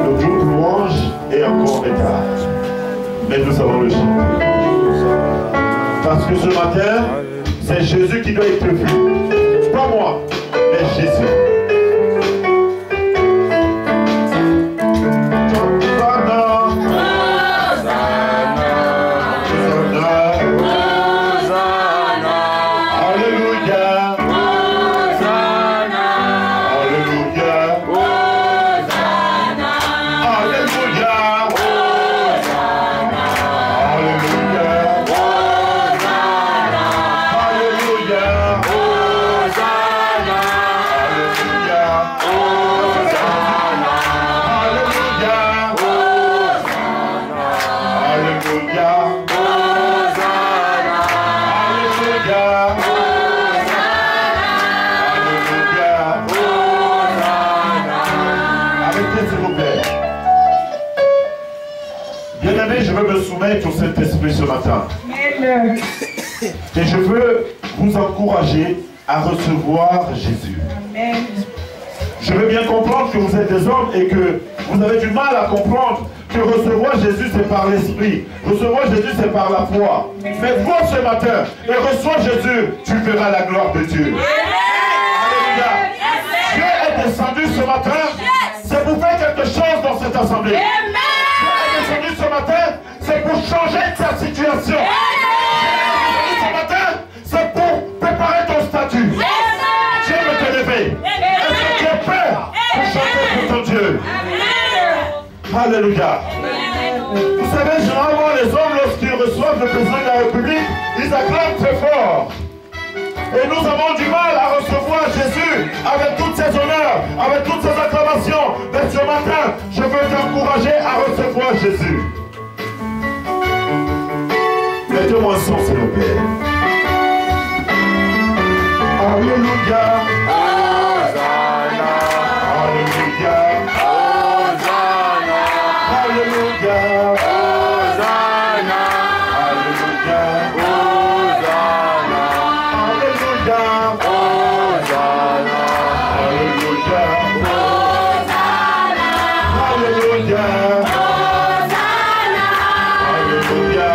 Le groupe louange est encore en retard. Mais nous allons le chanter. Parce que ce matin, c'est Jésus qui doit être vu. Pas moi, mais Jésus. Au Saint-Esprit ce matin. Et je veux vous encourager à recevoir Jésus. Amen. Je veux bien comprendre que vous êtes des hommes et que vous avez du mal à comprendre que recevoir Jésus c'est par l'Esprit. Recevoir Jésus c'est par la foi. Mais toi ce matin et reçois Jésus, tu verras la gloire de Dieu. Alléluia. Dieu est descendu ce matin, c'est pour faire quelque chose dans cette assemblée. Dieu est descendu ce matin, c'est pour changer ta situation. Ce matin, c'est pour préparer ton statut. Dieu veut te lever. Est-ce que tu es prêt pour chanter pour ton Dieu? Alléluia. Vous savez, généralement, les hommes, lorsqu'ils reçoivent le président de la République, ils acclament très fort. Et nous avons du mal à recevoir Jésus avec toutes ses honneurs, avec toutes ses acclamations. Mais ce matin, je veux t'encourager à recevoir Jésus. Mettez-moi un son, s'il vous plaît. Alléluia. Hosanna. Alléluia. Hosanna. Alléluia. Hosanna. Alléluia. Hosanna. Alléluia. Hosanna. Alléluia. Hosanna. Alléluia.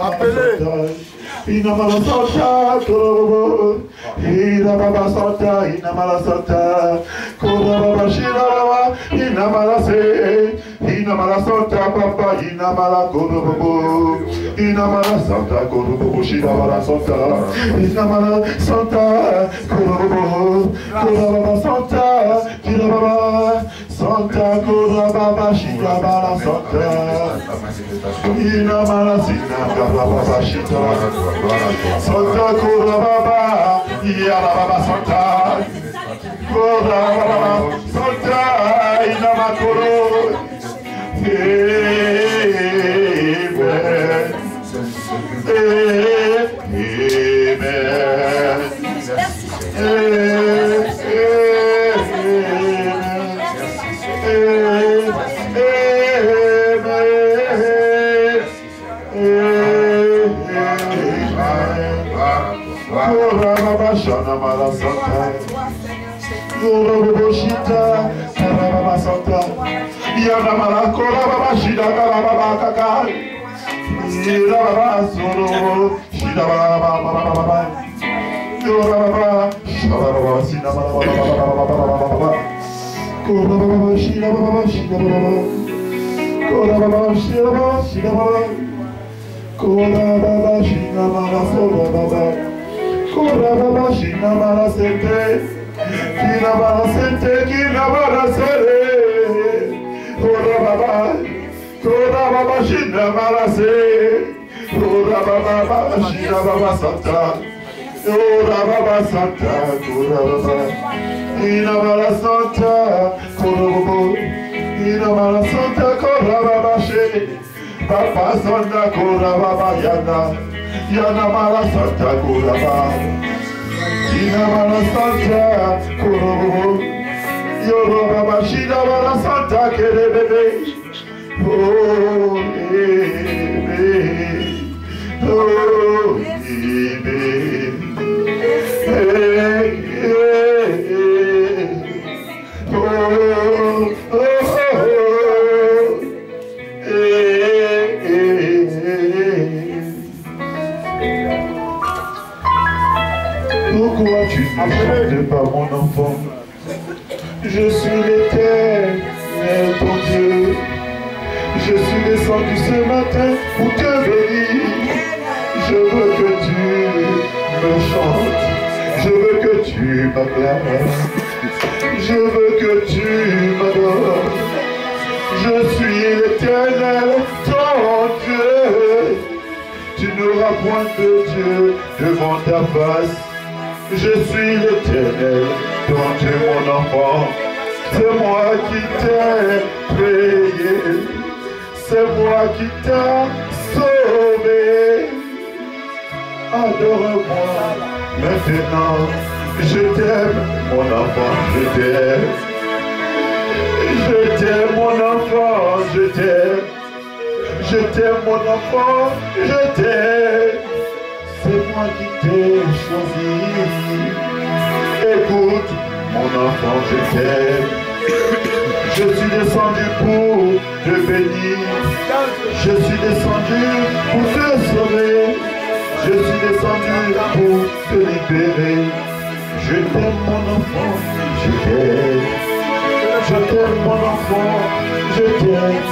Appelez. Inamala Santa, Korobo, Inamala Santa, Inamala Santa, Korobo, Shiraba, Inamala Se, Inamala Santa, Papa, Inamala Korobo, Inamala Santa, Korobo, Shiraba Santa, Inamala Santa, Korobo, Korobo Santa, Kiraba, Santa, Korobo, Shiraba Santa, Inamala Sina, Korobo, Shiraba. Santa Kurababa, Yarababa Santa, Kurababa Santa, Inamakuru, Mala Santa, Guru Shita, Karababa Santa, Yanamala Korababa Shida Karababa Kaka, Yirababa Suru, Shida Baba, Yorababa, Shababa, Sinababa, Korababa Shida Baba, Shida Baba, Korababa Shida Baba, Korababa Shida Baba, Kurababa Shinamara Sente, Kinamara Sente, Kinamara Sere, Kurababa Shinamara Se, Kurababa Shinababa Santa, Kurababa Santa, Kurababa, Kinamara Santa, Kurababa, Kinamara Santa, Kurababa She, Papa Santa, Kurababa Yana. Yanamala Santa Kuraba, Yanamala Santa Kurubu, Yorobaba Shidabala Santa Kerebe, oh, pourquoi tu ne pas mon enfant? Je suis l'Éternel, ton Dieu. Je suis descendu ce matin pour te bénir. Je veux que tu me chantes. Je veux que tu m'acclames. Je veux que tu m'adores. Je suis l'Éternel, ton Dieu. Tu n'auras point de Dieu devant ta face. Je suis l'Éternel, ton Dieu, mon enfant. C'est moi qui t'ai créé. C'est moi qui t'ai sauvé. Adore-moi maintenant. Je t'aime, mon enfant, je t'aime. Je t'aime, mon enfant, je t'aime. Je t'aime, mon enfant, je t'aime. C'est moi qui t'ai choisi. Écoute, mon enfant, je t'aime. Je suis descendu pour te bénir. Je suis descendu pour te sauver. Je suis descendu pour te libérer. Je t'aime, mon enfant, je t'aime. Je t'aime, mon enfant, je t'aime.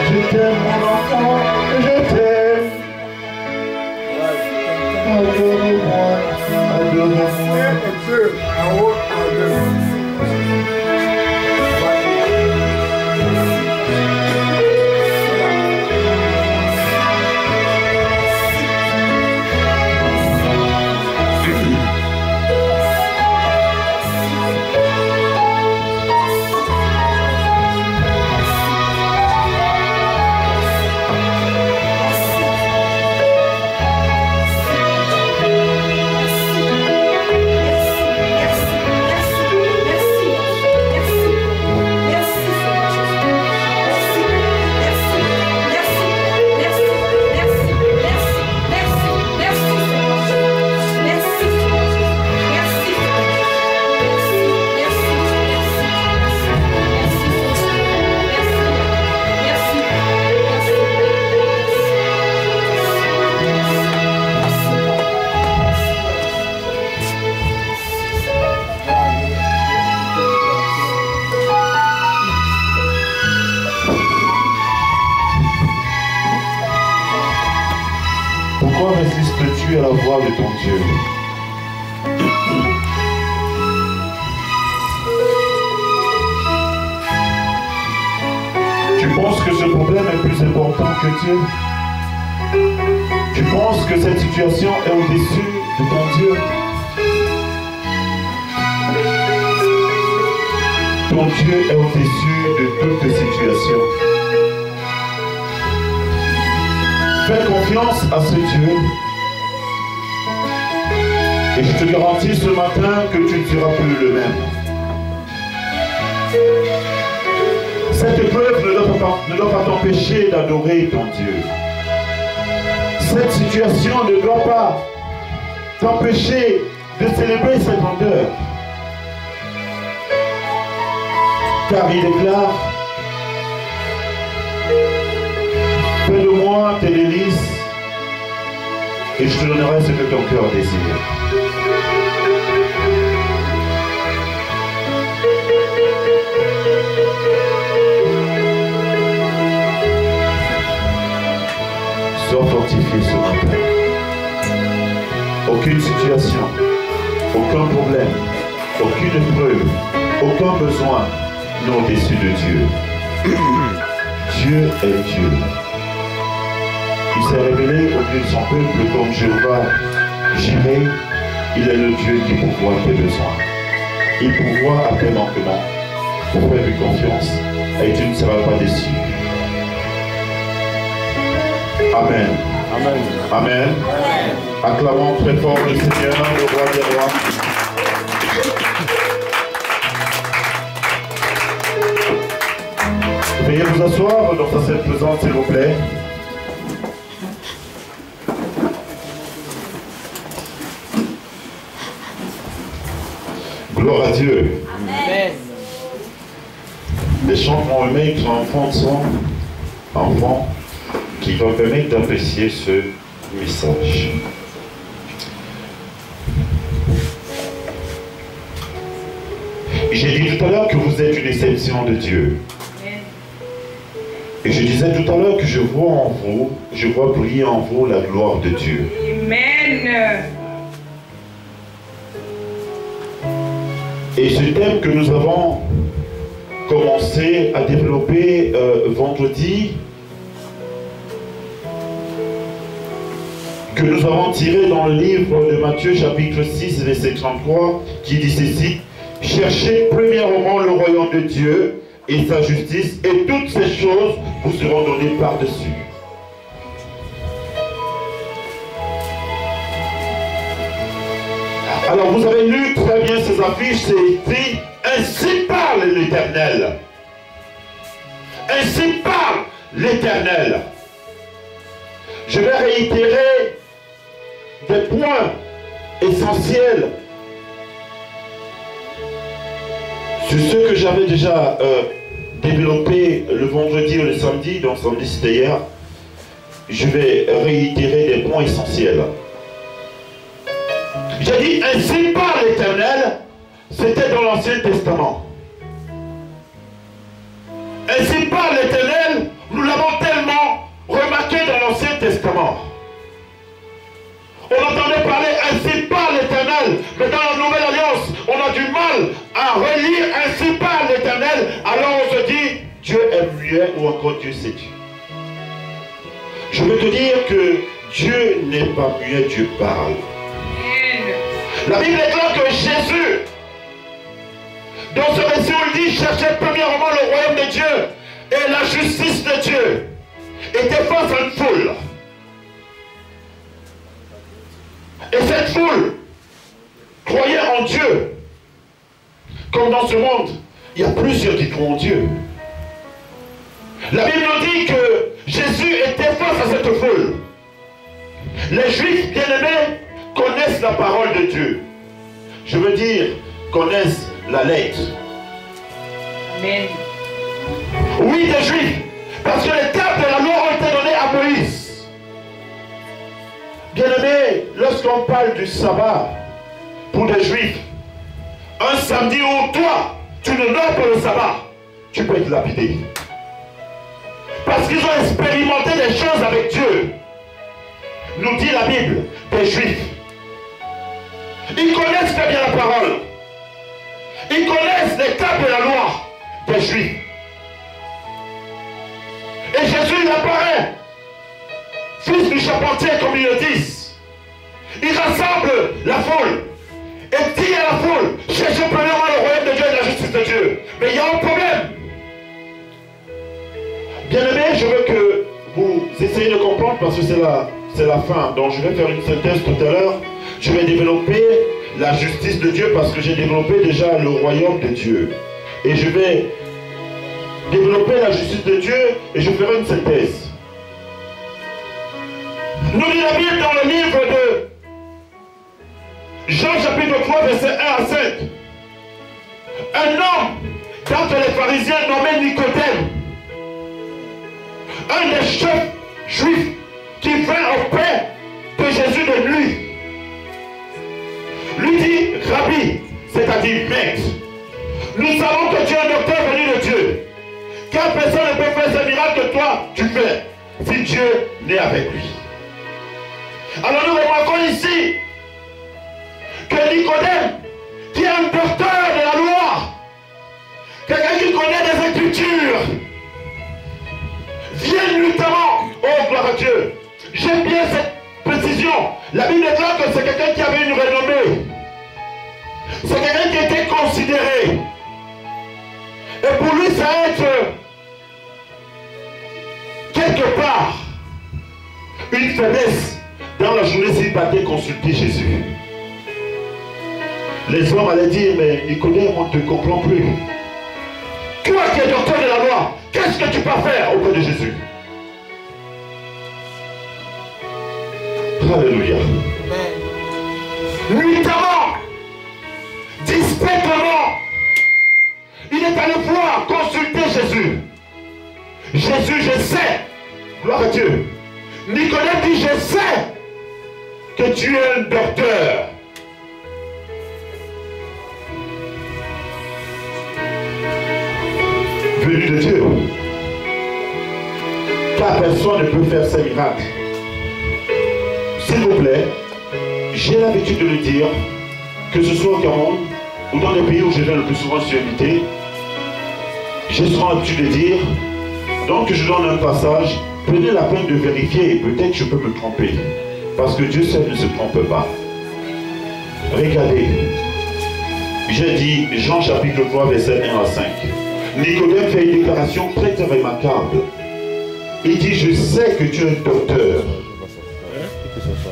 Je t'aime, mon enfant, je t'aime. Adore-moi, adore-moi. Pourquoi résistes-tu à la voix de ton Dieu? Tu penses que ce problème est plus important que Dieu? Tu penses que cette situation est au-dessus de ton Dieu? Ton Dieu est au-dessus de toutes situations. Fais confiance à ce Dieu. Et je te garantis ce matin que tu ne seras plus le même. Cette épreuve ne doit pas t'empêcher d'adorer ton Dieu. Cette situation ne doit pas t'empêcher de célébrer cette grandeur. Car il déclare: fais de moi tes délices et je te donnerai ce que ton cœur désire. Sois fortifié ce matin. Aucune situation, aucun problème, aucune épreuve, aucun besoin n'est au-dessus de Dieu. Dieu est Dieu. Il s'est révélé au milieu de son peuple comme Jéhovah Jireh. Il est le Dieu qui pourvoit tes besoins. Il pourvoit à tes manquements. Pour faire lui confiance et tu ne seras pas déçu. Amen. Amen. Amen. Amen. Acclamons très fort le Seigneur, le roi des rois. Veuillez vous asseoir dans sa sainte présence, s'il vous plaît. Gloire à Dieu. Amen. Les chants vont émettre en fond de son enfant qui va permettre d'apprécier ce message. J'ai dit tout à l'heure que vous êtes une exception de Dieu. Et je disais tout à l'heure que je vois briller en vous la gloire de Dieu. Amen. Et ce thème que nous avons commencé à développer vendredi, que nous avons tiré dans le livre de Matthieu chapitre 6 verset 33, qui dit ceci: cherchez premièrement le royaume de Dieu et sa justice, et toutes ces choses vous seront données par-dessus. Alors vous avez lu très bien ces affiches, c'est écrit: ainsi parle l'Éternel. Ainsi parle l'Éternel. Je vais réitérer des points essentiels sur ce que j'avais déjà développé le vendredi et le samedi, donc samedi c'était hier. Je vais réitérer des points essentiels. J'ai dit ainsi parle l'Éternel, c'était dans l'Ancien Testament. Ainsi parle l'Éternel, nous l'avons tellement remarqué dans l'Ancien Testament. On entendait parler ainsi parle l'Éternel, mais dans la Nouvelle Alliance, on a du mal à relire ainsi parle l'Éternel, alors on se dit Dieu est muet ou encore Dieu c'est Dieu. Je veux te dire que Dieu n'est pas muet, Dieu parle. La Bible déclare que Jésus, dans ce récit, on dit cherchez premièrement le royaume de Dieu et la justice de Dieu, était face à une foule. Et cette foule croyait en Dieu. Comme dans ce monde, il y a plusieurs qui croient en Dieu. La Bible nous dit que Jésus était face à cette foule. Les Juifs bien-aimés connaissent la parole de Dieu. Je veux dire, connaissent la lettre. Amen. Oui, des Juifs. Parce que les tables de la loi ont été données à Moïse. Bien-aimés, lorsqu'on parle du sabbat pour des Juifs, un samedi où toi, tu n'honores pas le sabbat, tu peux être lapidé. Parce qu'ils ont expérimenté des choses avec Dieu. Nous nous dit la Bible, des Juifs. Ils connaissent très bien la parole. Ils connaissent les tables de la loi des Juifs. Et Jésus, il apparaît, fils du charpentier, comme ils le disent. Il rassemble la foule et dit à la foule, cherchez premièrement le royaume de Dieu et la justice de Dieu. Mais il y a un problème. Bien-aimés, je veux que vous essayez de comprendre parce que c'est la fin. Donc je vais faire une synthèse tout à l'heure. Je vais développer la justice de Dieu parce que j'ai développé déjà le royaume de Dieu. Et je vais développer la justice de Dieu et je ferai une synthèse. Nous lit la Bible dans le livre de Jean chapitre 3 verset 1 à 5. Un homme d'entre les pharisiens nommé Nicodème, un des chefs juifs qui vint auprès de Jésus de nuit, lui dit, Rabbi, c'est-à-dire maître, nous savons que tu es un docteur venu de Dieu, car personne ne peut faire ce miracle que toi tu fais, si Dieu n'est avec lui. Alors nous remarquons ici que Nicodème, qui est un docteur de la loi, quelqu'un qui connaît des Écritures, vient nuitamment, oh gloire à Dieu. J'aime bien cette précision. La Bible déclare que c'est quelqu'un qui avait une renommée. C'est quelqu'un qui était considéré. Et pour lui, ça va être quelque part une faiblesse dans la journée s'il partait consulter Jésus. Les hommes allaient dire, mais Nicodème, on ne te comprend plus. Toi qui es docteur de la loi, qu'est-ce que tu peux faire auprès de Jésus? Alléluia. Nuitamment, discrètement, il est allé voir, consulter Jésus. Jésus, je sais, gloire à Dieu. Nicodème dit, je sais que tu es un docteur. Venu de Dieu. Car personne ne peut faire ces miracles. S'il vous plaît, j'ai l'habitude de le dire, que ce soit au Cameroun ou dans les pays où je viens le plus souvent sur invité, j'ai souvent l'habitude de dire, donc je donne un passage, prenez la peine de vérifier, peut-être je peux me tromper, parce que Dieu seul ne se trompe pas. Regardez, j'ai dit Jean chapitre 3 verset 1 à 5. Nicodème fait une déclaration très remarquable. Il dit, je sais que tu es un docteur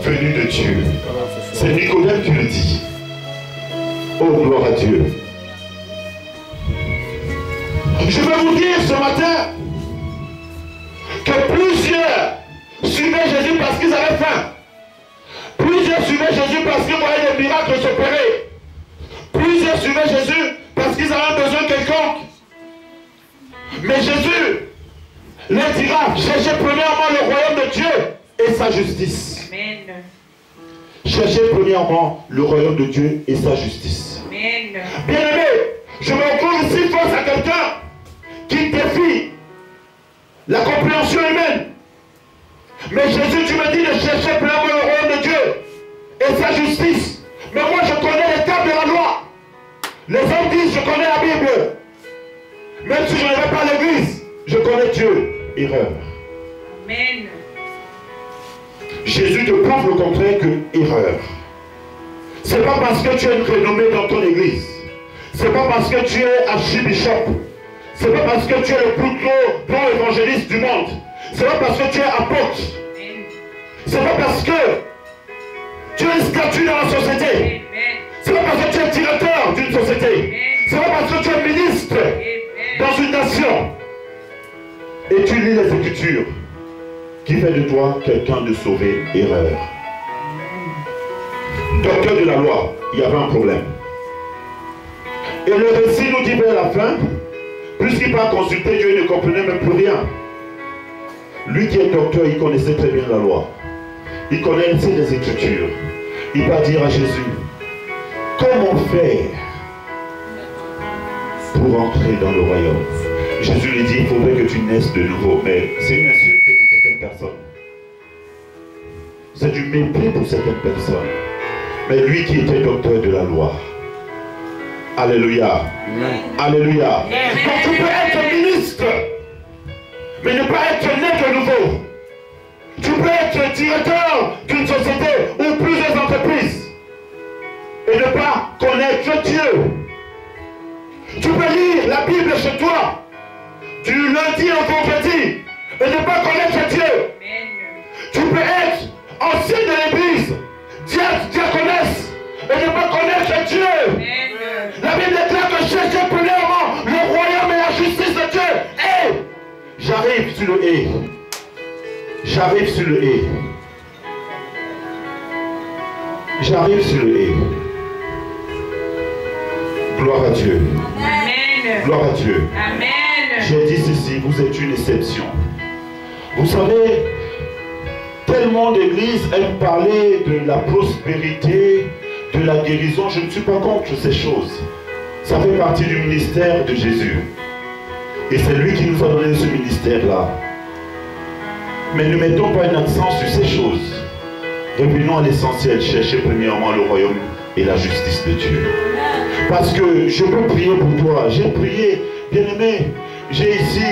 venu de Dieu. C'est Nicodème qui le dit. Oh, gloire à Dieu. Je vais vous dire ce matin que plusieurs suivaient Jésus parce qu'ils avaient faim. Plusieurs suivaient Jésus parce qu'ils voyaient les miracles s'opérer. Plusieurs suivaient Jésus parce qu'ils avaient un besoin quelconque. Mais Jésus leur dira, cherchez premièrement le royaume de Dieu et sa justice. Amen. Cherchez premièrement le royaume de Dieu et sa justice. Amen. Bien-aimé, je me retrouve ici face à quelqu'un qui défie la compréhension humaine. Mais Jésus, tu me dis de chercher premièrement le royaume de Dieu et sa justice. Mais moi, je connais les tables de la loi. Les hommes disent, je connais la Bible. Même si je ne vais pas à l'église, je connais Dieu. Erreur. Amen. Jésus te prouve le contraire que erreur. C'est pas parce que tu es une renommée dans ton église. C'est pas parce que tu es archibishop. C'est pas parce que tu es le plus grand évangéliste du monde. C'est pas parce que tu es apôtre. C'est pas parce que tu es un statut dans la société. C'est pas parce que tu es directeur d'une société. C'est pas parce que tu es ministre dans une nation. Et tu lis les Écritures qui fait de toi quelqu'un de sauvé. Erreur. Docteur de la loi, il y avait un problème. Et le récit nous dit vers la fin, puisqu'il va consulter Dieu, il ne comprenait même plus rien. Lui qui est docteur, il connaissait très bien la loi. Il connaissait les Écritures. Il va dire à Jésus, comment faire pour entrer dans le royaume? Jésus lui dit, il faudrait que tu naisses de nouveau. Mais c'est une insulte pour certaines personnes. c'est du mépris pour certaines personnes. Mais lui qui était docteur de la loi. Alléluia. Amen. Alléluia. Amen. Donc tu peux être ministre, mais ne pas être né de nouveau. Tu peux être directeur d'une société ou plusieurs entreprises et ne pas connaître Dieu. Tu peux lire la Bible chez toi du lundi au vendredi et ne pas connaître Dieu. Amen. Tu peux être ancien de l'église, diaconesse et ne pas connaître Dieu. Amen. La Bible déclare que cherchez premièrement le royaume et la justice de Dieu. Et j'arrive sur le et. J'arrive sur le et. J'arrive sur le et. Gloire à Dieu. Amen. Gloire à Dieu. Amen. J'ai dit ceci, vous êtes une exception. Vous savez, tellement d'églises aiment parler de la prospérité, de la guérison. Je ne suis pas contre ces choses. Ça fait partie du ministère de Jésus. Et c'est lui qui nous a donné ce ministère-là. Mais ne mettons pas un accent sur ces choses. Revenons à l'essentiel. Cherchez premièrement le royaume et la justice de Dieu. Parce que je peux prier pour toi. J'ai prié, bien-aimé. J'ai ici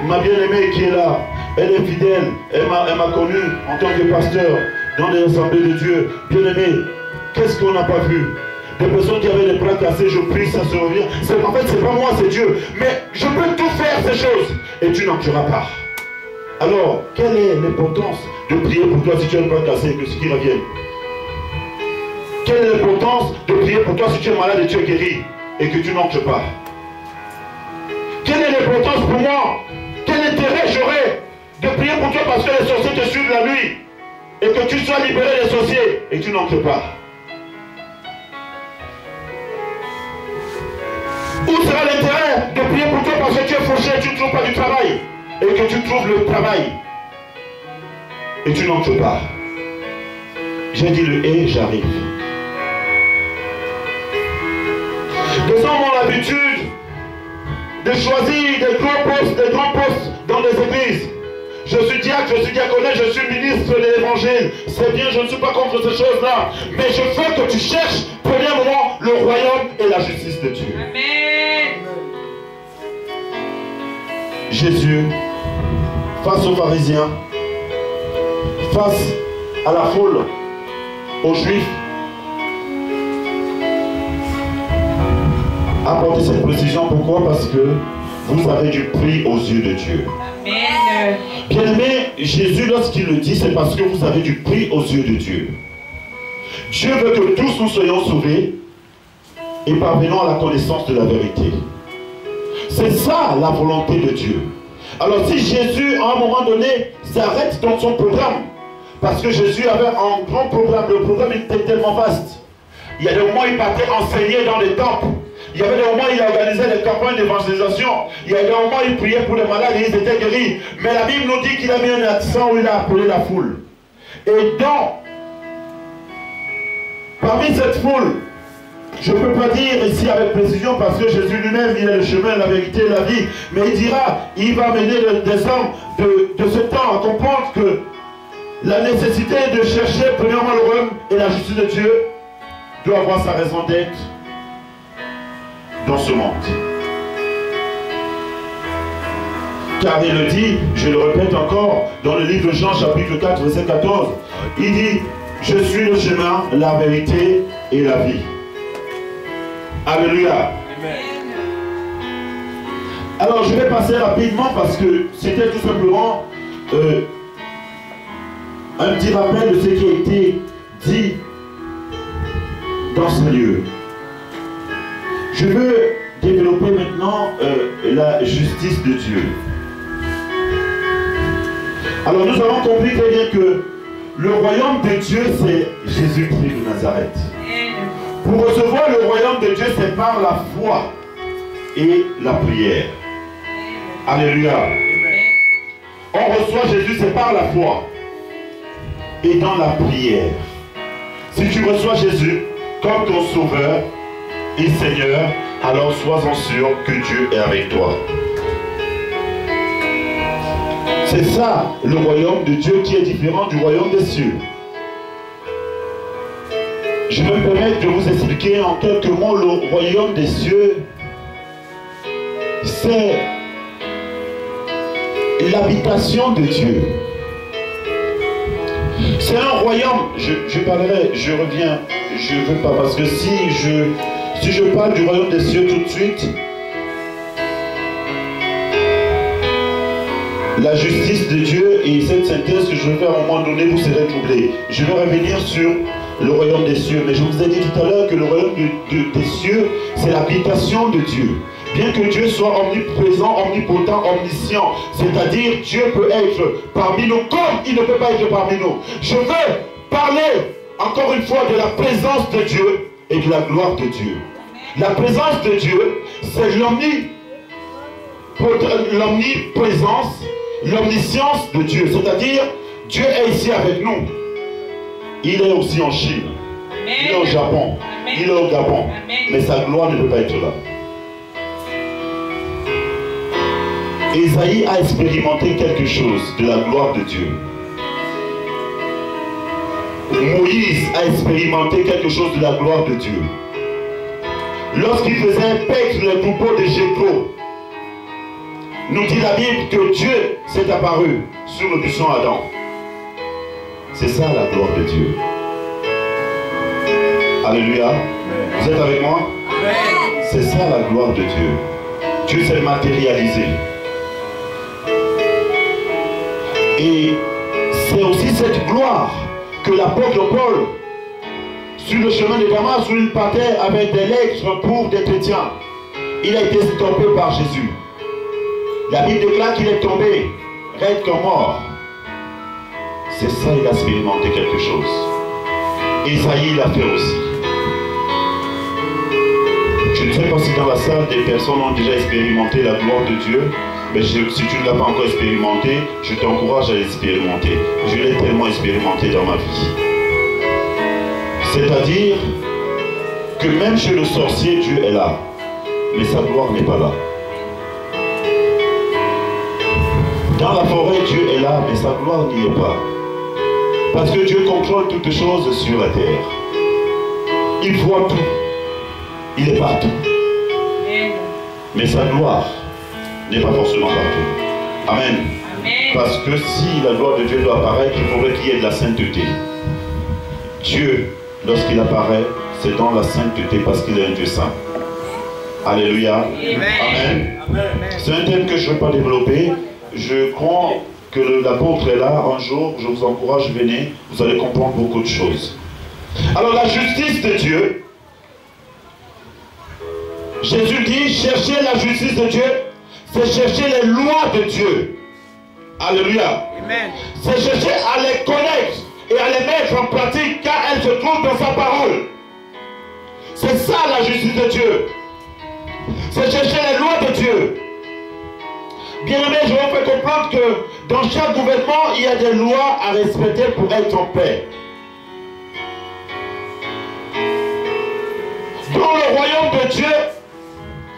ma bien-aimée qui est là. Elle est fidèle. Elle m'a connu en tant que pasteur dans les assemblées de Dieu. Bien-aimé, qu'est-ce qu'on n'a pas vu? Des personnes qui avaient les bras cassés, je prie, ça se revient. En fait, c'est pas moi, c'est Dieu. Mais je peux tout faire ces choses. Et tu n'en tueras pas. Alors, quelle est l'importance de prier pour toi si tu as le bras cassé et que ce qui revienne? Quelle est l'importance de prier pour toi si tu es malade et tu es guéri et que tu n'entres pas? Quelle est l'importance pour moi? Quel intérêt j'aurais de prier pour toi parce que les sorciers te suivent la nuit et que tu sois libéré des sorciers et que tu n'entres pas? Où sera l'intérêt de prier pour toi parce que tu es fauché et tu ne trouves pas du travail et que tu trouves le travail et tu n'entres pas? J'ai dit le et, j'arrive. Des hommes ont l'habitude de choisir des grands postes dans les églises. Je suis diacre, je suis diaconesse, je suis ministre de l'évangile. C'est bien, je ne suis pas contre ces choses-là. Mais je veux que tu cherches, premièrement, le royaume et la justice de Dieu. Amen. Jésus, face aux pharisiens, face à la foule, aux juifs, apporter cette précision. Pourquoi? Parce que vous avez du prix aux yeux de Dieu. Amen. Bien-aimé, Jésus, lorsqu'il le dit, c'est parce que vous avez du prix aux yeux de Dieu. Dieu veut que tous nous soyons sauvés et parvenons à la connaissance de la vérité. C'est ça la volonté de Dieu. Alors si Jésus, à un moment donné, s'arrête dans son programme, parce que Jésus avait un grand programme, le programme était tellement vaste. Il y a des moments où il partait enseigner dans les temples. Il y avait des moments où il organisait des campagnes d'évangélisation. Il y a des moments où il priait pour les malades et ils étaient guéris. Mais la Bible nous dit qu'il a mis un accent où il a appelé la foule. Et parmi cette foule, je ne peux pas dire ici avec précision parce que Jésus lui-même, il est le chemin, la vérité et la vie. Mais il dira, il va mener des hommes de ce temps à comprendre que la nécessité de chercher premièrement le royaume et la justice de Dieu doit avoir sa raison d'être dans ce monde. Car il le dit, je le répète encore, dans le livre de Jean chapitre 4 verset 14, il dit, je suis le chemin, la vérité et la vie. Alléluia. Amen. Alors je vais passer rapidement parce que c'était tout simplement un petit rappel de ce qui a été dit dans ce lieu. Je veux développer maintenant la justice de Dieu. Alors nous avons compris très bien que le royaume de Dieu, c'est Jésus-Christ de Nazareth. Pour recevoir le royaume de Dieu, c'est par la foi et la prière. Alléluia. On reçoit Jésus, c'est par la foi et dans la prière. Si tu reçois Jésus comme ton sauveur et Seigneur, alors sois-en sûr que Dieu est avec toi. C'est ça le royaume de Dieu qui est différent du royaume des cieux. Je vais me permettre de vous expliquer en quelques mots le royaume des cieux. C'est l'habitation de Dieu. C'est un royaume. Je parlerai, je reviens. Je ne veux pas, parce que si je parle du royaume des cieux tout de suite, la justice de Dieu et cette synthèse que je vais faire à un moment donné, vous serez troublés. Je vais revenir sur le royaume des cieux. Mais je vous ai dit tout à l'heure que le royaume des cieux, c'est l'habitation de Dieu. Bien que Dieu soit omniprésent, omnipotent, omniscient, c'est-à-dire Dieu peut être parmi nous comme il ne peut pas être parmi nous. Je veux parler encore une fois de la présence de Dieu et de la gloire de Dieu. La présence de Dieu, c'est l'omniprésence, l'omniscience de Dieu. C'est-à-dire, Dieu est ici avec nous. Il est aussi en Chine. Il est au Japon. Il est au Gabon. Mais sa gloire ne peut pas être là. Ésaïe a expérimenté quelque chose de la gloire de Dieu. Moïse a expérimenté quelque chose de la gloire de Dieu. Lorsqu'il faisait paître le troupeau de Jéthro, nous dit la Bible que Dieu s'est apparu sur le buisson Adam. C'est ça la gloire de Dieu. Alléluia. Vous êtes avec moi? C'est ça la gloire de Dieu. Dieu s'est matérialisé. Et c'est aussi cette gloire que l'apôtre Paul, sur le chemin de Damas, où il partait avec des lettres pour des chrétiens, il a été stoppé par Jésus. La Bible déclare qu'il est tombé, raide comme mort. C'est ça, il a expérimenté quelque chose. Ésaïe l'a fait aussi. Je ne sais pas si dans la salle des personnes ont déjà expérimenté la gloire de Dieu. Mais si tu ne l'as pas encore expérimenté, je t'encourage à l'expérimenter. Je l'ai tellement expérimenté dans ma vie. C'est-à-dire que même chez le sorcier, Dieu est là. Mais sa gloire n'est pas là. Dans la forêt, Dieu est là, mais sa gloire n'y est pas. Parce que Dieu contrôle toutes choses sur la terre. Il voit tout. Il est partout. Mais sa gloire n'est pas forcément partout. Amen. Amen. Parce que si la gloire de Dieu doit apparaître, il faudrait qu'il y ait de la sainteté. Dieu, lorsqu'il apparaît, c'est dans la sainteté parce qu'il est un Dieu saint. Alléluia. Amen. Amen. C'est un thème que je ne vais pas développer. Je crois que l'apôtre est là un jour. Je vous encourage, venez. Vous allez comprendre beaucoup de choses. Alors la justice de Dieu. Jésus dit, cherchez la justice de Dieu. C'est chercher les lois de Dieu. Alléluia. C'est chercher à les connaître et à les mettre en pratique car elles se trouvent dans sa parole. C'est ça la justice de Dieu. C'est chercher les lois de Dieu. Bien aimé, je vous fais comprendre que dans chaque gouvernement, il y a des lois à respecter pour être en paix. Dans le royaume de Dieu,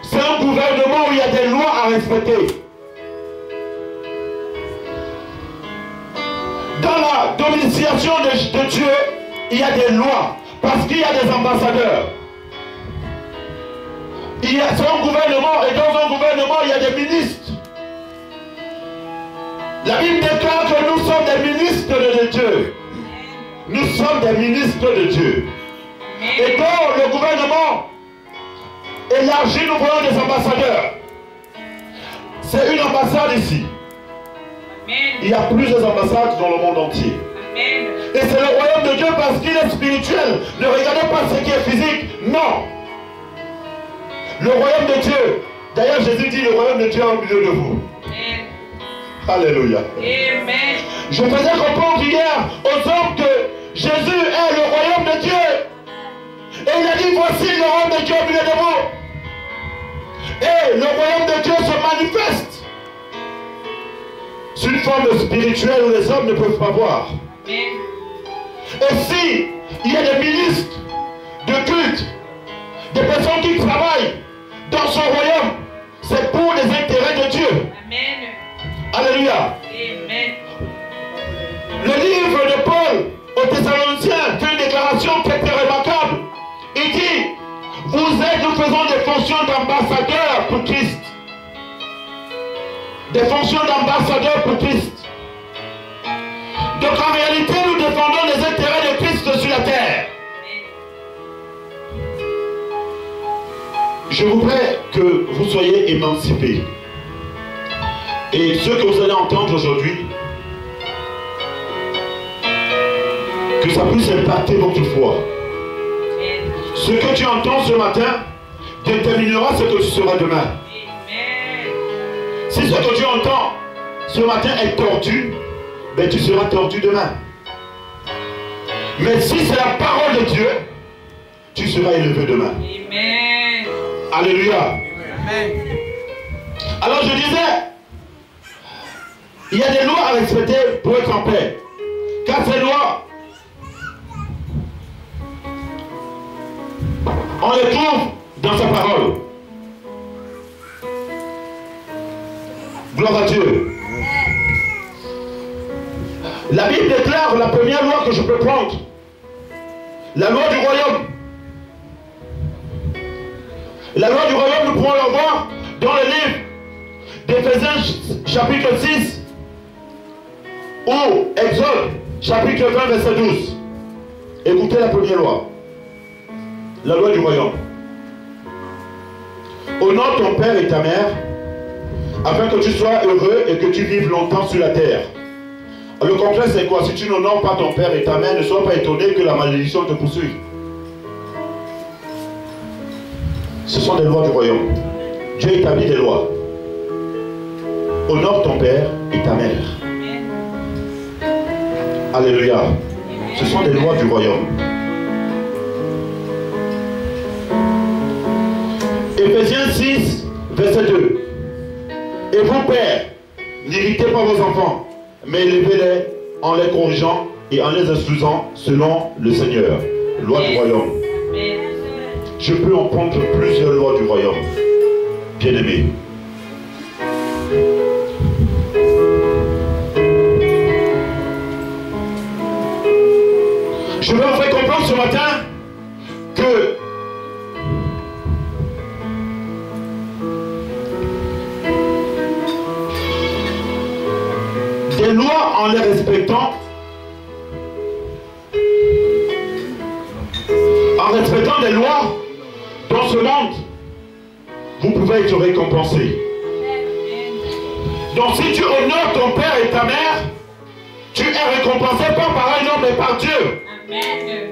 c'est un gouvernement où il y a des lois à respecter. Dans la domiciliation de Dieu, il y a des lois. Parce qu'il y a des ambassadeurs. C'est un gouvernement et dans un gouvernement, il y a des ministres. La Bible déclare que nous sommes des ministres de Dieu. Nous sommes des ministres de Dieu. Et dans le gouvernement élargi, nous voyons des ambassadeurs. C'est une ambassade ici. Il y a plusieurs ambassades dans le monde entier. Et c'est le royaume de Dieu parce qu'il est spirituel. Ne regardez pas ce qui est physique. Non. Le royaume de Dieu. D'ailleurs, Jésus dit le royaume de Dieu est au milieu de vous. Alléluia. Amen. Je faisais comprendre hier aux hommes que Jésus est le royaume de Dieu. Et il a dit, voici le royaume de Dieu au milieu de vous. Et le royaume de Dieu se manifeste sous une forme spirituelle où les hommes ne peuvent pas voir. Et si il y a des ministres de culte, des personnes qui travaillent dans son royaume, c'est pour les intérêts de Dieu. Amen. Alléluia. Amen. Le livre de Paul aux Thessaloniciens fait une déclaration qui était remarquable. disais, nous faisons des fonctions d'ambassadeurs pour Christ. Des fonctions d'ambassadeurs pour Christ. Donc en réalité, nous défendons les intérêts de Christ sur la terre. Je voudrais que vous soyez émancipés. Et ce que vous allez entendre aujourd'hui, que ça puisse impacter votre foi. Ce que tu entends ce matin déterminera ce que tu seras demain. Si ce que tu entends ce matin est tordu, ben tu seras tordu demain. Mais si c'est la parole de Dieu, tu seras élevé demain. Amen. Alléluia. Amen. Alors je disais, il y a des lois à respecter pour être en paix. Car ces lois, on les trouve dans sa parole. Gloire à Dieu. La Bible déclare la première loi que je peux prendre. La loi du royaume. La loi du royaume, nous pouvons la voir dans le livre d'Éphésiens chapitre 6 ou Exode chapitre 20 verset 12. Écoutez la première loi. La loi du royaume. Honore ton père et ta mère afin que tu sois heureux et que tu vives longtemps sur la terre. Le contraire c'est quoi? Si tu n'honores pas ton père et ta mère, ne sois pas étonné que la malédiction te poursuive. Ce sont des lois du royaume. Dieu établit des lois. Honore ton père et ta mère. Alléluia. Ce sont des lois du royaume. Éphésiens 6, verset 2. Et vous, pères, n'irritez pas vos enfants, mais élevez-les en les corrigeant et en les instruisant selon le Seigneur. Loi du royaume. Je peux en prendre plusieurs lois du royaume. Bien-aimés. Je veux vous faire comprendre ce matin que des lois en les respectant, des lois dans ce monde, vous pouvez être récompensé. Donc si tu honores ton père et ta mère, tu es récompensé pas par un homme mais par Dieu. Amen.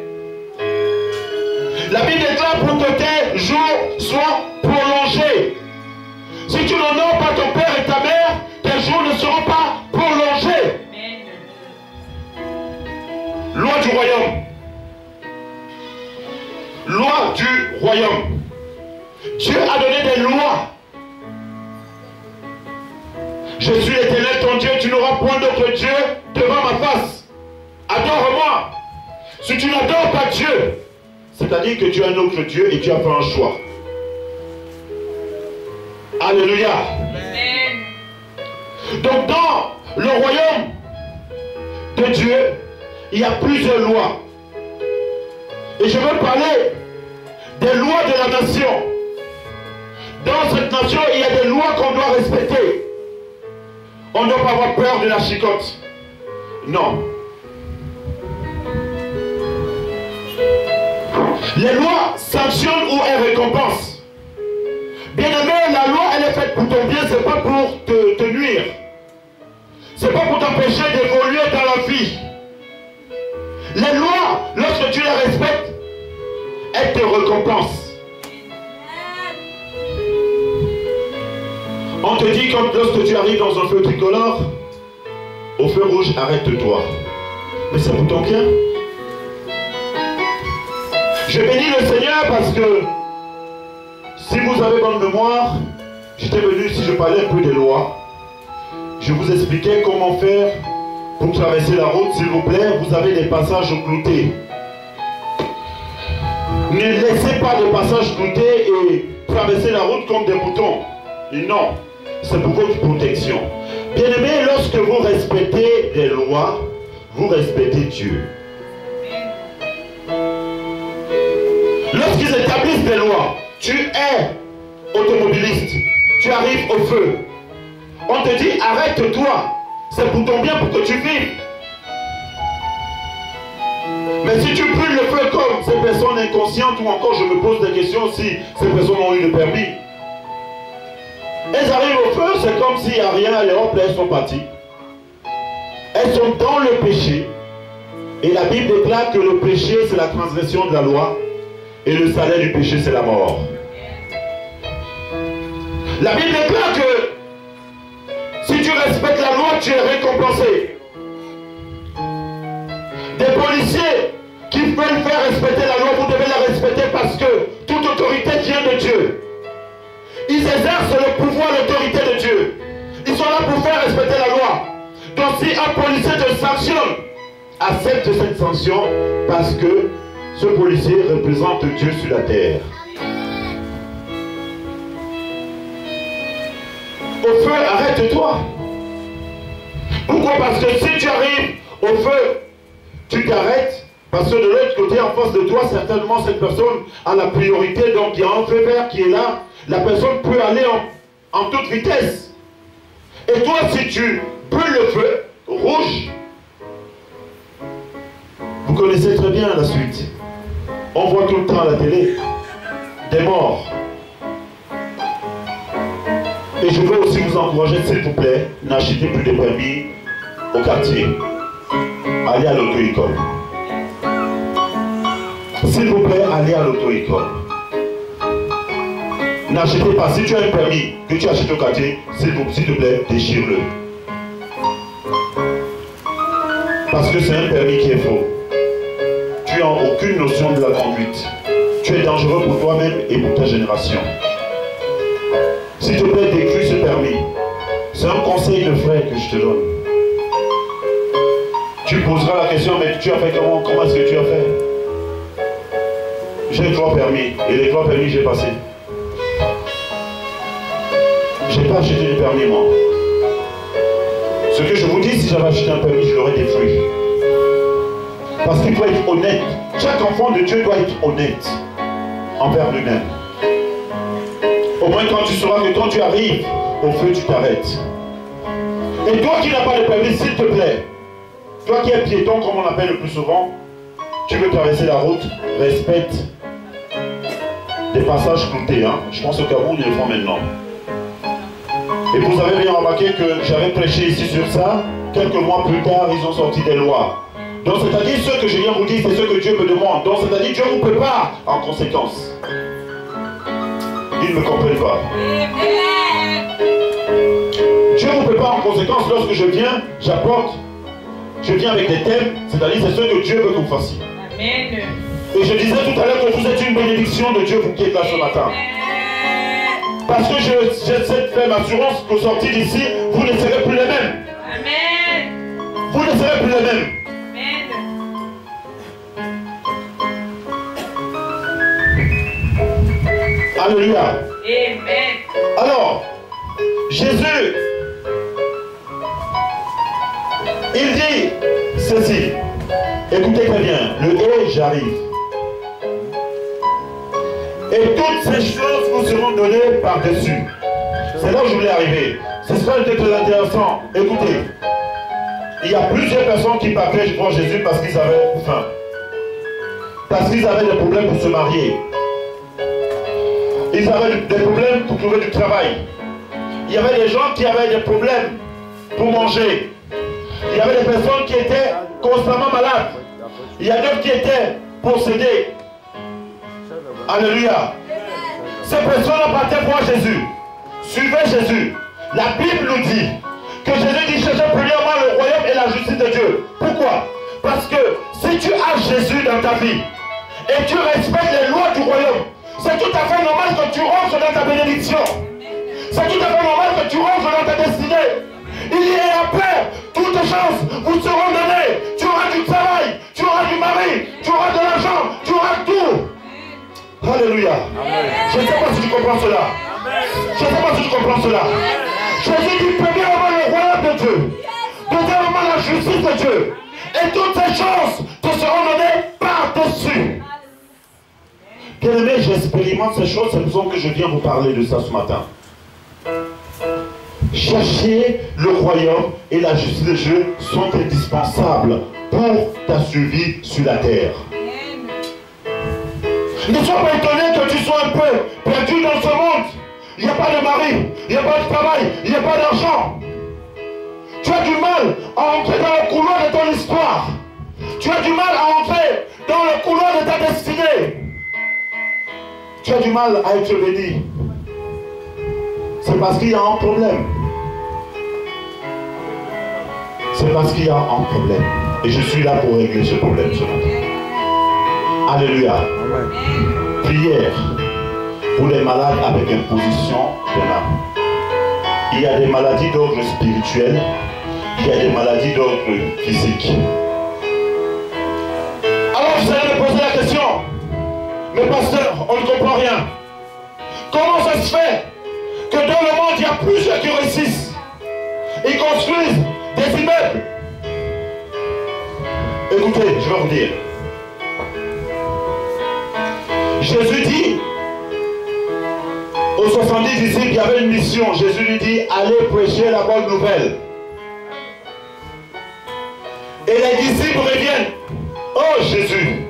La Bible déclare pour que tes jours soient prolongés. Si tu n'honores pas ton père et ta mère, tes jours ne seront pas prolongés. Amen. Loi du royaume. Loi du royaume. Dieu a donné des lois. Je suis l'Éternel ton Dieu, tu n'auras point d'autre Dieu devant ma face. Adore-moi. Si tu n'adores pas Dieu, c'est-à-dire que tu as un autre Dieu et tu as fait un choix. Alléluia. Amen. Donc dans le royaume de Dieu, il y a plusieurs lois. Et je veux parler des lois de la nation. Dans cette nation, il y a des lois qu'on doit respecter. On ne doit pas avoir peur de la chicotte. Non. Les lois sanctionnent ou elles récompensent. Bien aimé, la loi, elle est faite pour ton bien, c'est pas pour te nuire. C'est pas pour t'empêcher d'évoluer dans la vie. Les lois, lorsque tu les respectes, elles te récompensent. On te dit que lorsque tu arrives dans un feu tricolore, au feu rouge, arrête-toi. Mais c'est pour ton bien. Je bénis le Seigneur parce que si vous avez bonne mémoire, j'étais venu, si je parlais un peu des lois, je vous expliquais comment faire pour traverser la route, s'il vous plaît. Vous avez des passages cloutés. Ne laissez pas de passages cloutés et traverser la route comme des boutons. Et non, c'est pour votre protection. Bien aimé, lorsque vous respectez les lois, vous respectez Dieu. Lorsqu'ils établissent des lois, tu es automobiliste, tu arrives au feu. On te dit arrête-toi, c'est pour ton bien, pour que tu vives. Mais si tu brûles le feu comme ces personnes inconscientes, ou encore je me pose des questions si ces personnes ont eu le permis. Elles arrivent au feu, c'est comme s'il n'y a rien, allez hop, là elles sont parties. Elles sont dans le péché. Et la Bible déclare que le péché c'est la transgression de la loi. Et le salaire du péché c'est la mort. La Bible déclare que si tu respectes la loi, tu es récompensé. Des policiers qui veulent faire respecter la loi, vous devez la respecter parce que toute autorité vient de Dieu. Ils exercent le pouvoir, l'autorité de Dieu. Ils sont là pour faire respecter la loi. Donc si un policier te sanctionne, accepte cette sanction parce que ce policier représente Dieu sur la terre. Au feu, arrête-toi. Pourquoi? Parce que si tu arrives au feu, tu t'arrêtes. Parce que de l'autre côté, en face de toi, certainement cette personne a la priorité. Donc il y a un feu vert qui est là. La personne peut aller en toute vitesse. Et toi, si tu brûles le feu rouge, vous connaissez très bien la suite. On voit tout le temps à la télé des morts. Et je veux aussi vous encourager, s'il vous plaît, n'achetez plus de permis au quartier. Allez à l'auto-école. S'il vous plaît, allez à l'auto-école. N'achetez pas, si tu as un permis que tu achètes au quartier, s'il te plaît, déchire-le. Parce que c'est un permis qui est faux. Tu n'as aucune notion de la conduite. Tu es dangereux pour toi-même et pour ta génération. S'il te plaît, décris ce permis. C'est un conseil de frère que je te donne. Tu poseras la question, mais tu as fait comment? Comment est-ce que tu as fait? J'ai 3 permis. Et les 3 permis, j'ai passé. Je n'ai pas acheté de permis, moi. Ce que je vous dis, si j'avais acheté un permis, je l'aurais détruit. Parce qu'il faut être honnête. Chaque enfant de Dieu doit être honnête envers lui-même. Au moins quand tu sauras que quand tu arrives au feu, tu t'arrêtes. Et toi qui n'as pas de permis, s'il te plaît, toi qui es piéton, comme on l'appelle le plus souvent, tu veux traverser la route, respecte des passages cloutés. Hein. Je pense au Cameroun, ils le font maintenant. Et vous avez bien remarqué que j'avais prêché ici sur ça. Quelques mois plus tard, ils ont sorti des lois. Donc c'est-à-dire ce que je viens vous dire, c'est ce que Dieu me demande. Donc c'est-à-dire Dieu vous prépare en conséquence. Ils ne me comprennent pas. Dieu vous prépare en conséquence. Lorsque je viens, j'apporte. Je viens avec des thèmes, c'est-à-dire c'est ce que Dieu veut que vous fassiez. Amen. Et je disais tout à l'heure que vous êtes une bénédiction de Dieu, vous qui êtes là ce matin. Parce que j'ai cette ferme assurance qu'au sortir d'ici, vous ne serez plus les mêmes. Amen. Vous ne serez plus les mêmes. Alléluia. Amen. Alors, Jésus, il dit ceci. Écoutez très bien. Le et j'arrive. Et toutes ces choses vous seront données par-dessus. C'est là où je voulais arriver. Ce sera un texte très intéressant. Écoutez. Il y a plusieurs personnes qui partaient devant Jésus parce qu'ils avaient faim. Parce qu'ils avaient des problèmes pour se marier. Ils avaient des problèmes pour trouver du travail. Il y avait des gens qui avaient des problèmes pour manger. Il y avait des personnes qui étaient constamment malades. Il y a d'autres qui étaient possédés. Alléluia. Ces personnes partaient voir Jésus. Suivez Jésus. La Bible nous dit que Jésus dit cherchez premièrement le royaume et la justice de Dieu. Pourquoi? Parce que si tu as Jésus dans ta vie et tu respectes les lois du royaume, c'est tout à fait normal que tu rentres dans ta bénédiction. C'est tout à fait normal que tu rentres dans ta destinée. Il y a après, toutes les choses vous seront données. Tu auras du travail, tu auras du mari, tu auras de l'argent, tu auras tout. Alléluia. Je ne sais pas si tu comprends cela. Je ne sais pas si tu comprends cela. Jésus dit premièrement le royaume de Dieu. Deuxièmement la justice de Dieu. Et toutes ces choses te seront données par-dessus. Bien-aimés, j'expérimente ces choses, c'est pour ça que je viens vous parler de ça ce matin. Chercher le royaume et la justice de Dieu sont indispensables pour ta survie sur la terre. Ne sois pas étonné que tu sois un peu perdu dans ce monde. Il n'y a pas de mari, il n'y a pas de travail, il n'y a pas d'argent. Tu as du mal à entrer dans le couloir de ton histoire. Tu as du mal à entrer dans le couloir de ta destinée. Tu as du mal à être béni. C'est parce qu'il y a un problème. C'est parce qu'il y a un problème. Et je suis là pour régler ce problème ce matin. Alléluia. Amen. Prière pour les malades avec imposition de l'âme. Il y a des maladies d'ordre spirituel. Il y a des maladies d'ordre physique. Alors vous allez me poser la question. Mais pasteur, on ne comprend rien. Comment ça se fait que dans le monde, il y a plusieurs qui réussissent? Ils construisent des immeubles. Écoutez, je vais vous dire. Jésus dit aux 70 disciples, il y avait une mission. Jésus lui dit, allez prêcher la bonne nouvelle. Et les disciples reviennent. Oh Jésus,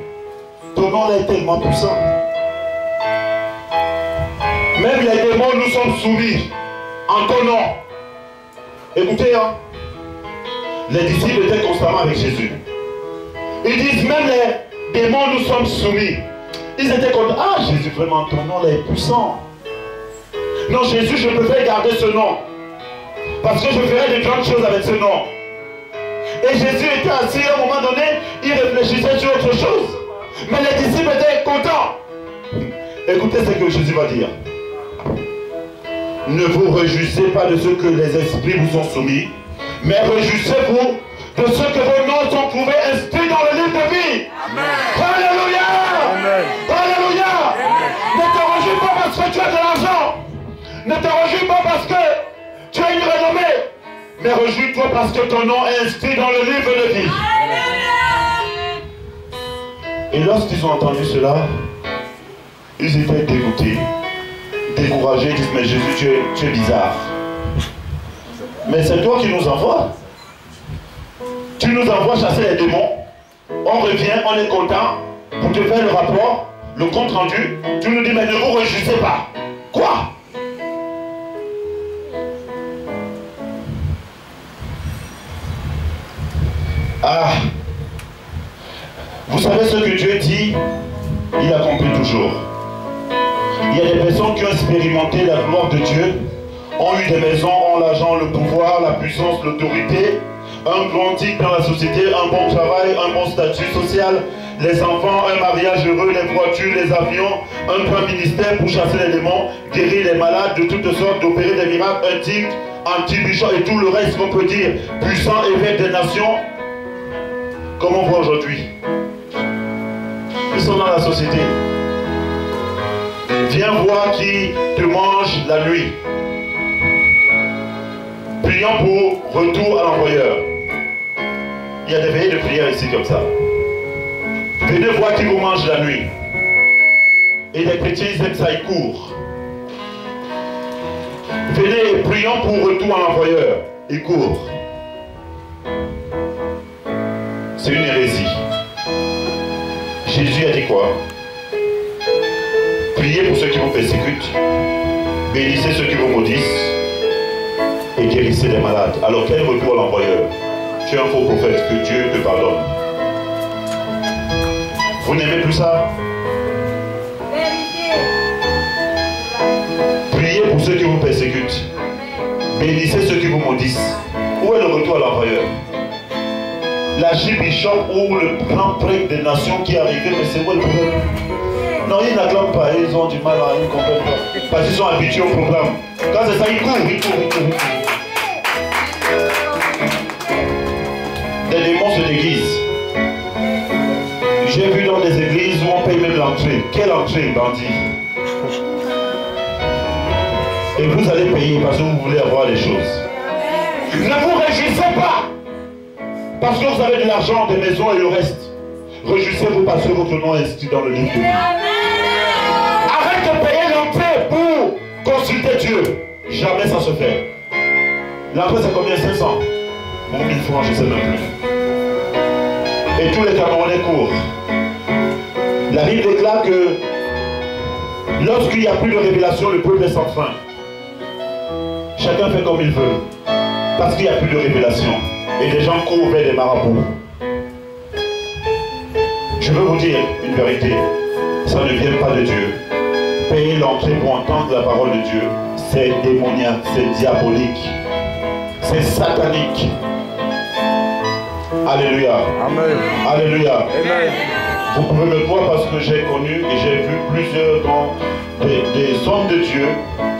ton nom est tellement puissant. Même les démons nous sommes soumis en ton nom. Écoutez, hein, les disciples étaient constamment avec Jésus. Ils disent, même les démons nous sommes soumis. Ils étaient contents. Ah Jésus, vraiment, ton nom est puissant. Non Jésus, je préfère garder ce nom. Parce que je ferai de grandes choses avec ce nom. Et Jésus était assis à un moment donné, il réfléchissait sur autre chose. Mais les disciples étaient contents. Écoutez ce que Jésus va dire. Ne vous réjouissez pas de ce que les esprits vous sont soumis, mais réjouissez-vous de ce que vos noms sont trouvés inscrits dans le livre de vie. Amen. Alléluia. Amen. Alléluia. Amen. Ne te réjouis pas parce que tu as de l'argent. Ne te réjouis pas parce que tu as une renommée. Mais réjouis-toi parce que ton nom est inscrit dans le livre de vie. Alléluia. Et lorsqu'ils ont entendu cela, ils étaient dégoûtés, découragés. Ils disent, mais Jésus, tu es bizarre. Mais c'est toi qui nous envoies. Tu nous envoies chasser les démons. On revient, on est content pour te faire le rapport, le compte rendu. Tu nous dis, mais ne vous réjouissez pas. Quoi? Ah, vous savez ce que Dieu dit, il accomplit toujours. Il y a des personnes qui ont expérimenté la gloire de Dieu, ont eu des maisons, ont l'argent, le pouvoir, la puissance, l'autorité, un grand titre dans la société, un bon travail, un bon statut social, les enfants, un mariage heureux, les voitures, les avions, un grand ministère pour chasser les démons, guérir les malades de toutes sortes, d'opérer des miracles, un titre, anti-bishop et tout le reste qu'on peut dire, puissant évêque des nations. Comme on voit aujourd'hui, ils sont dans la société. Viens voir qui te mange la nuit. Prions pour retour à l'envoyeur. Il y a des veillées de prière ici comme ça. Venez voir qui vous mange la nuit. Et les chrétiens, ils aiment ça, ils courent. Venez et prions pour retour à l'envoyeur. Ils courent. C'est une hérésie. Jésus a dit quoi? Priez pour ceux qui vous persécutent, bénissez ceux qui vous maudissent et guérissez les malades. Alors quel retour à l'envoyeur? Tu es un faux prophète, que Dieu te pardonne. Vous n'aimez plus ça? Priez pour ceux qui vous persécutent, bénissez ceux qui vous maudissent. Où est le retour à l'envoyeur? L'archibishop ou le grand prêtre des nations qui est arrivé, mais c'est quoi le problème? Non, ils n'acclament pas, ils ont du mal à y comprendre pas. Parce qu'ils sont habitués au programme. Quand c'est ça, ils courent. Les démons se déguisent. J'ai vu dans des églises où on paye même l'entrée. Quelle entrée, bandit? Et vous allez payer parce que vous voulez avoir des choses. Ne vous réjouissez pas parce que vous avez de l'argent, des maisons et le reste. Réjouissez-vous parce que votre nom est inscrit dans le livre de vie. Arrête de payer l'entrée pour consulter Dieu. Jamais ça se fait. L'entrée c'est combien? 500 ou 1000 francs, je ne sais même plus. Et tous les Camerounais courent. La Bible déclare que lorsqu'il n'y a plus de révélation, le peuple est sans fin. Chacun fait comme il veut. Parce qu'il n'y a plus de révélation. Et les gens courent vers des marabouts. Je veux vous dire une vérité. Ça ne vient pas de Dieu. Payer l'entrée pour entendre la parole de Dieu, c'est démoniaque, c'est diabolique. C'est satanique. Alléluia. Amen. Alléluia. Amen. Vous pouvez me croire parce que j'ai connu et j'ai vu plusieurs des hommes de Dieu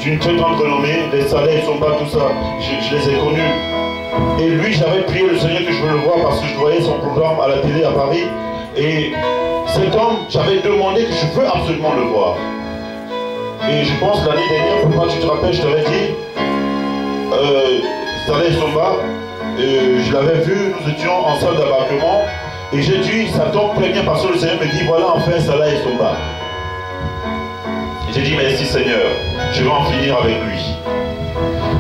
d'une très grande renommée, des Saleh Somba, tout ça. Je les ai connus. Et lui, j'avais prié le Seigneur que je veux le voir parce que je voyais son programme à la télé à Paris. Et cet homme, j'avais demandé que je veux absolument le voir. Et je pense l'année dernière, pourquoi tu te rappelles, je t'avais dit, Saleh Somba, je l'avais vu, nous étions en salle d'embarquement. Et j'ai dit, ça tombe très bien parce que le Seigneur me dit, voilà enfin Saleh Somba. J'ai dit, merci Seigneur, je vais en finir avec lui.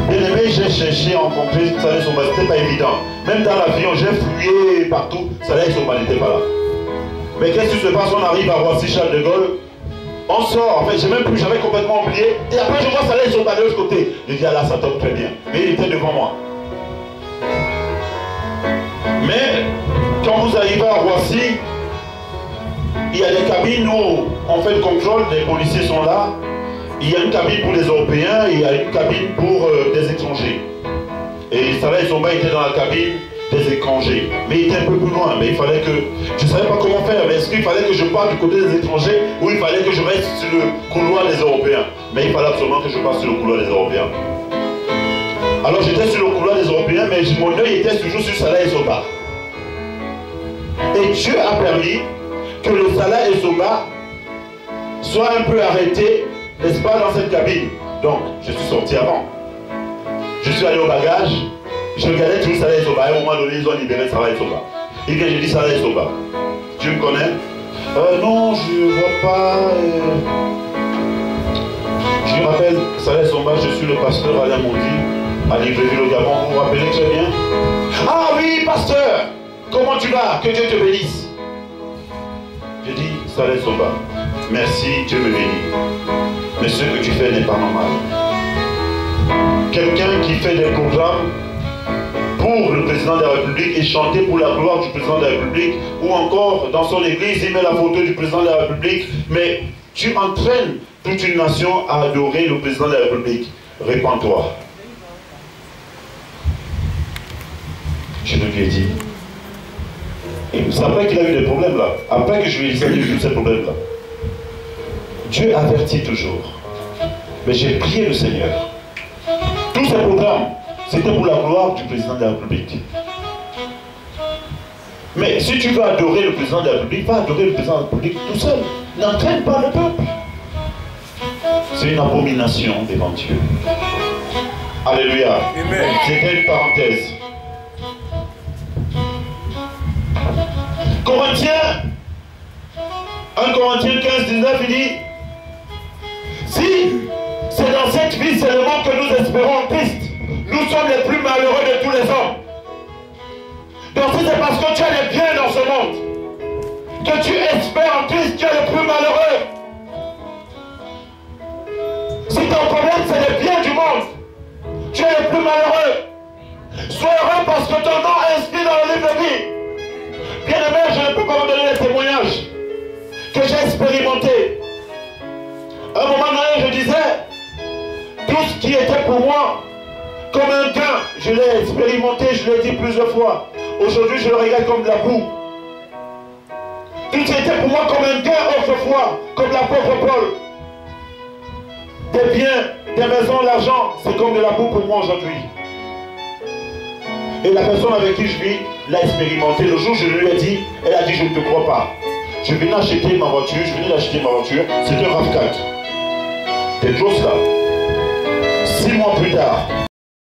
Bien aimé, j'ai cherché à rencontrer Saleh Somba, c'était pas évident. Même dans l'avion, j'ai fouillé partout, Saleh Somba n'était pas là. Mais qu'est-ce qui se passe? On arrive à Roissy Charles de Gaulle, on sort, en fait, j'avais complètement oublié. Et après, je vois Saleh Somba de l'autre côté. Je dis, ah là, ça tombe très bien. Mais il était devant moi. Mais quand vous arrivez à Roissy, il y a des cabines où on fait le contrôle, les policiers sont là. Il y a une cabine pour les Européens et il y a une cabine pour des étrangers. Et Saleh Somba était dans la cabine des étrangers. Mais il était un peu plus loin, mais il fallait que... Je ne savais pas comment faire, mais est-ce qu'il fallait que je parte du côté des étrangers ou il fallait que je reste sur le couloir des Européens? Mais il fallait absolument que je passe sur le couloir des Européens. Alors j'étais sur le couloir des Européens, mais mon œil était toujours sur Saleh Somba. Et Dieu a permis que le Saleh Somba soit un peu arrêté, n'est-ce pas, dans cette cabine. Donc, je suis sorti avant. Je suis allé au bagage, je regardais tout Saleh Somba. À un moment donné, ils ont libéré Saleh Somba. Et bien, j'ai dit Saleh Somba. Tu me connais? Non, je ne vois pas. Je me rappelle, Saleh Somba, je suis le pasteur Alain Mondi, à Libreville au Gabon. Vous vous rappelez très bien? Ah oui, pasteur! Comment tu vas? Que Dieu te bénisse. Je dis, Saleh Somba, merci, Dieu me bénit. Mais ce que tu fais n'est pas normal. Quelqu'un qui fait des programmes pour le président de la République et chanter pour la gloire du président de la République, ou encore dans son église, il met la photo du président de la République, mais tu entraînes toute une nation à adorer le président de la République. Répands-toi. Je lui ai dit. C'est après qu'il a eu des problèmes là. Après que je lui ai dit, il a eu tous ces problèmes là. Dieu avertit toujours. Mais j'ai prié le Seigneur. Tous ces programmes, c'était pour la gloire du président de la République. Mais si tu veux adorer le président de la République, va adorer le président de la République tout seul. N'entraîne pas le peuple. C'est une abomination devant Dieu. Alléluia. C'était une parenthèse. Corinthiens, 1 Corinthiens 15, 19, il dit, si c'est dans cette vie seulement que nous espérons en Christ, nous sommes les plus malheureux de tous les hommes. Donc si c'est parce que tu as les biens dans ce monde, que tu espères en Christ, tu es le plus malheureux. Si ton problème c'est les biens du monde, tu es le plus malheureux. Sois heureux parce que ton nom est inscrit dans le livre de vie. Bien aimé, je ne peux pas vous donner les témoignages que j'ai expérimentés. À un moment donné, je disais, tout ce qui était pour moi comme un gain, je l'ai expérimenté, je l'ai dit plusieurs fois. Aujourd'hui, je le regarde comme de la boue. Tout ce qui était pour moi comme un gain autrefois, comme l'apôtre Paul. Des biens, des maisons, l'argent, c'est comme de la boue pour moi aujourd'hui. Et la personne avec qui je vis l'a expérimenté. Le jour où je lui ai dit, elle a dit, je ne te crois pas. Je venais acheter ma voiture, c'était un RAV4. Des choses là. 6 mois plus tard,